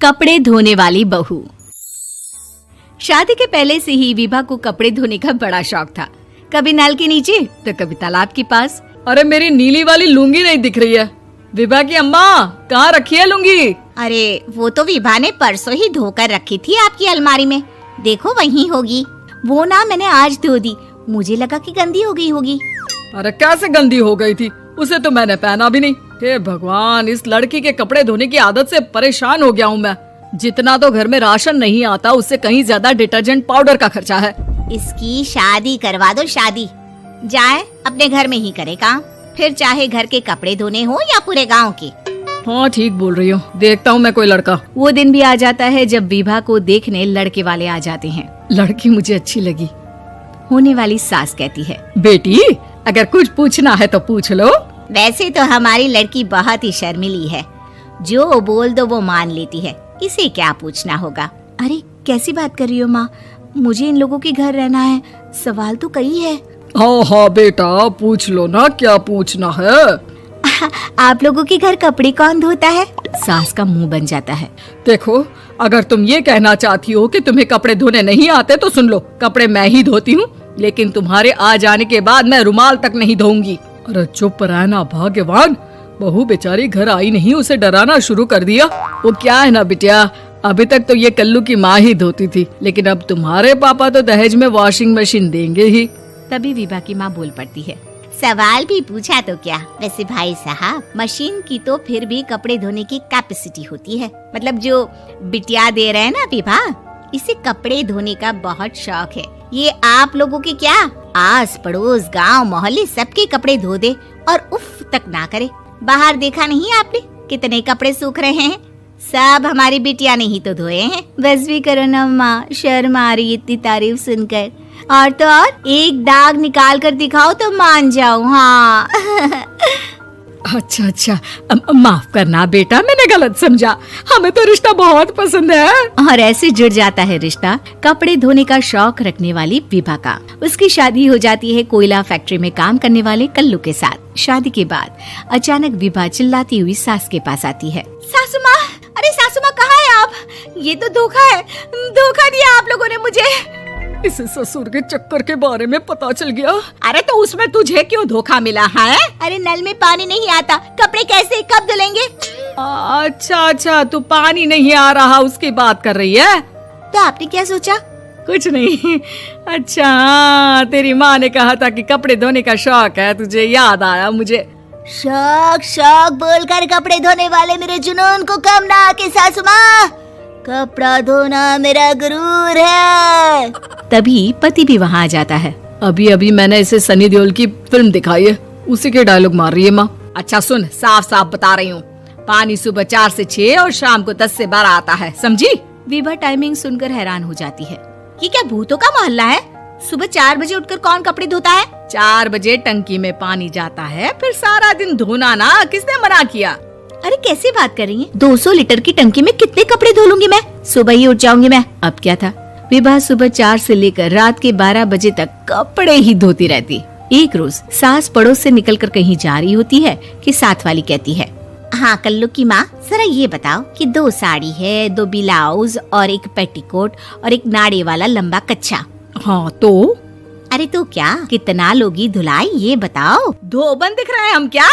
कपड़े धोने वाली बहू। शादी के पहले से ही विभा को कपड़े धोने का बड़ा शौक था। कभी नल के नीचे तो कभी तालाब के पास। अरे मेरी नीली वाली लुंगी नहीं दिख रही है। विभा की अम्मा, कहाँ रखी है लुंगी? अरे वो तो विभा ने परसों ही धोकर रखी थी आपकी अलमारी में, देखो वहीं होगी। वो ना मैंने आज धो दी, मुझे लगा कि गंदी हो गई होगी। अरे कैसे गंदी हो गई थी? उसे तो मैंने पहना भी नहीं। हे भगवान, इस लड़की के कपड़े धोने की आदत से परेशान हो गया हूँ मैं। जितना तो घर में राशन नहीं आता, उससे कहीं ज्यादा डिटर्जेंट पाउडर का खर्चा है। इसकी शादी करवा दो, शादी जाए अपने घर में ही करे काम, फिर चाहे घर के कपड़े धोने हो या पूरे गांव के। हाँ ठीक बोल रही हो, देखता हूँ मैं कोई लड़का। वो दिन भी आ जाता है जब विभा को देखने लड़के वाले आ जाते हैं। लड़की मुझे अच्छी लगी। होने वाली सास कहती है, बेटी अगर कुछ पूछना है तो पूछ लो। वैसे तो हमारी लड़की बहुत ही शर्मिली है, जो बोल दो वो मान लेती है, इसे क्या पूछना होगा। अरे कैसी बात कर रही हो माँ, मुझे इन लोगों के घर रहना है, सवाल तो कई है। हाँ हाँ बेटा, पूछ लो ना, क्या पूछना है। आप लोगों के घर कपड़े कौन धोता है? सास का मुंह बन जाता है। देखो, अगर तुम ये कहना चाहती हो कि तुम्हें कपड़े धोने नहीं आते तो सुन लो, कपड़े मैं ही धोती हूँ, लेकिन तुम्हारे आ जाने के बाद मैं रुमाल तक नहीं धोऊंगी। अरे चुप रहना भाग्यवान, बहू बेचारी घर आई नहीं, उसे डराना शुरू कर दिया। वो क्या है ना बिटिया, अभी तक तो ये कल्लू की माँ ही धोती थी, लेकिन अब तुम्हारे पापा तो दहेज में वॉशिंग मशीन देंगे ही। तभी विभा की माँ बोल पड़ती है, सवाल भी पूछा तो क्या। वैसे भाई साहब, मशीन की तो फिर भी कपड़े धोने की कैपेसिटी होती है, मतलब जो बिटिया दे रहे हैं ना विभा, इसे कपड़े धोने का बहुत शौक है। ये आप लोगों के क्या, आस पड़ोस गांव मोहल्ले सबके कपड़े धो दे और उफ तक ना करे। बाहर देखा नहीं आपने कितने कपड़े सूख रहे हैं, सब हमारी बिटिया ने ही तो धोए हैं। बस भी करो ना माँ, शर्म आ रही इतनी तारीफ सुनकर। और तो और एक दाग निकाल कर दिखाओ तो मान जाऊँ। हाँ अच्छा अच्छा, माफ करना बेटा, मैंने गलत समझा। हमें तो रिश्ता बहुत पसंद है। और ऐसे जुड़ जाता है रिश्ता कपड़े धोने का शौक रखने वाली विभा का। उसकी शादी हो जाती है कोयला फैक्ट्री में काम करने वाले कल्लू के साथ। शादी के बाद अचानक विभा चिल्लाती हुई सास के पास आती है। सासू माँ, अरे सासू माँ कहाँ है आप? ये तो धोखा है, धोखा दिया आप लोगों ने मुझे। इसे ससुर के चक्कर के बारे में पता चल गया। अरे तो उसमें तुझे क्यों धोखा मिला है? अरे नल में पानी नहीं आता, कपड़े कैसे कब धुलेंगे? अच्छा अच्छा, तू पानी नहीं आ रहा उसकी बात कर रही है। तो आपने क्या सोचा? कुछ नहीं। अच्छा हाँ, तेरी माँ ने कहा था कि कपड़े धोने का शौक है तुझे, याद आया मुझे। शौक शौक बोलकर कपड़े धोने वाले मेरे जुनून को कम ना आके सासू माँ, कपड़ा धोना मेरा गुरूर है। तभी पति भी वहाँ आ जाता है। अभी अभी मैंने इसे सनी देओल की फिल्म दिखाई है, उसी के डायलॉग मार रही है माँ। अच्छा सुन, साफ साफ बता रही हूँ, पानी सुबह 4 से 6 और शाम को 10 से 12 आता है, समझी? विभा टाइमिंग सुनकर हैरान हो जाती है। ये क्या भूतों का मोहल्ला है? सुबह 4 बजे उठकर कौन कपड़े धोता है? 4 बजे टंकी में पानी जाता है, फिर सारा दिन धोना ना, किसने मना किया? अरे कैसी बात कर रही हैं? 200 लीटर की टंकी में कितने कपड़े धो लूंगी मैं, सुबह ही उठ जाऊंगी मैं। अब क्या था, विभा सुबह 4 से लेकर रात के 12 बजे तक कपड़े ही धोती रहती। एक रोज सास पड़ोस से निकलकर कहीं जा रही होती है कि साथ वाली कहती है, हाँ कल्लू की माँ, जरा ये बताओ कि 2 साड़ी है, 2 ब्लाउज और एक पेटीकोट और एक नाड़े वाला लंबा कच्छा। हाँ तो? अरे तो क्या, कितना लोगी धुलाई ये बताओ। धोबन दिख रहे हैं हम क्या?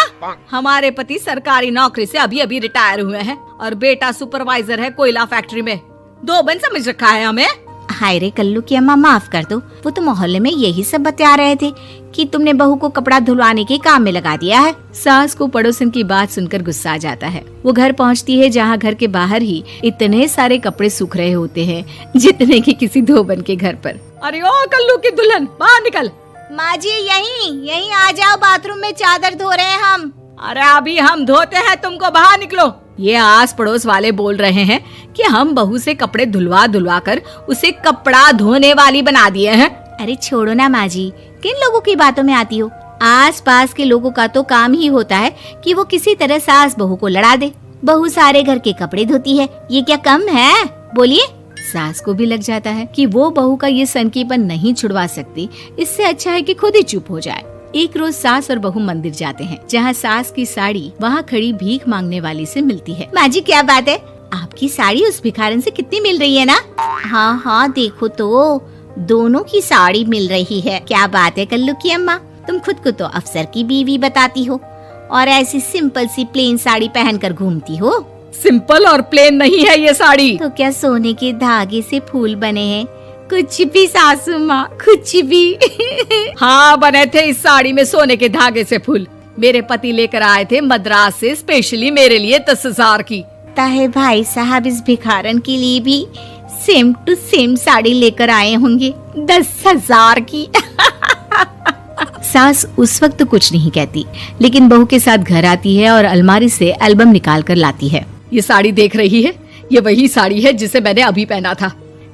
हमारे पति सरकारी नौकरी से अभी अभी रिटायर हुए हैं और बेटा सुपरवाइजर है कोयला फैक्ट्री में। धोबन समझ रखा है हमें। हाय रे कल्लू की अम्मा, माफ कर दो, वो तो मोहल्ले में यही सब बता रहे थे कि तुमने बहू को कपड़ा धुलवाने के काम में लगा दिया है। सास को पड़ोसन की बात सुनकर गुस्सा आ जाता है। वो घर पहुंचती है जहां घर के बाहर ही इतने सारे कपड़े सूख रहे होते हैं जितने कि किसी धोबन के घर पर। अरे ओ कल्लू की दुल्हन, बाहर निकल। माँ जी यहीं आ जाओ, बाथरूम में चादर धो रहे हैं हम। अरे अभी हम धोते हैं, तुमको बाहर निकलो। ये आस पड़ोस वाले बोल रहे हैं कि हम बहू से कपड़े धुलवा धुलवा कर उसे कपड़ा धोने वाली बना दिए हैं। अरे छोड़ो ना माँ जी, किन लोगों की बातों में आती हो? आस पास के लोगों का तो काम ही होता है कि वो किसी तरह सास बहू को लड़ा दे। बहू सारे घर के कपड़े धोती है, ये क्या कम है? बोलिए। सास को भी लग जाता है कि वो बहू का ये सनकीपन नहीं छुड़वा सकती, इससे अच्छा है कि खुद ही चुप हो जाए। एक रोज सास और बहू मंदिर जाते हैं, जहाँ सास की साड़ी वहाँ खड़ी भीख मांगने वाली से मिलती है। माँ जी क्या बात है, आप आपकी साड़ी उस भिखारन से कितनी मिल रही है ना? हाँ हाँ देखो तो, दोनों की साड़ी मिल रही है। क्या बात है कल्लू की अम्मा, तुम खुद को तो अफसर की बीवी बताती हो और ऐसी सिंपल सी प्लेन साड़ी पहनकर घूमती हो। सिंपल और प्लेन नहीं है ये साड़ी। तो क्या सोने के धागे से फूल बने हैं? कुछ भी सासू माँ, कुछ भी। हाँ बने थे इस साड़ी में सोने के धागे से फूल। मेरे पति लेकर आए थे मद्रास से स्पेशली मेरे लिए 10,000 की। ताहे भाई साहब इस भिखारन के लिए भी सेम टू सेम साड़ी लेकर आए होंगे 10,000 की। सास उस वक्त तो कुछ नहीं कहती, लेकिन बहू के साथ घर आती है और अलमारी से एल्बम निकाल कर लाती है। ये साड़ी देख रही है, ये वही साड़ी है जिसे मैंने अभी पहना था।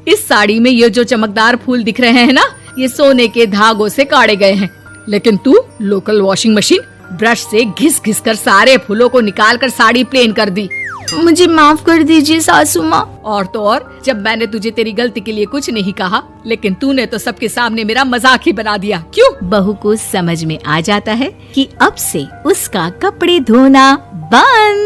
इस साड़ी में ये जो चमकदार फूल दिख रहे हैं ना, ये सोने के धागों से काढ़े गए हैं। लेकिन तू लोकल वॉशिंग मशीन ब्रश से घिस घिस कर सारे फूलों को निकाल कर साड़ी प्लेन कर दी। मुझे माफ कर दीजिए सासू माँ। और तो और, जब मैंने तुझे तेरी गलती के लिए कुछ नहीं कहा, लेकिन तूने तो सबके सामने मेरा मजाक ही बना दिया। क्यों? बहू को समझ में आ जाता है कि अब से उसका कपड़े धोना बंद।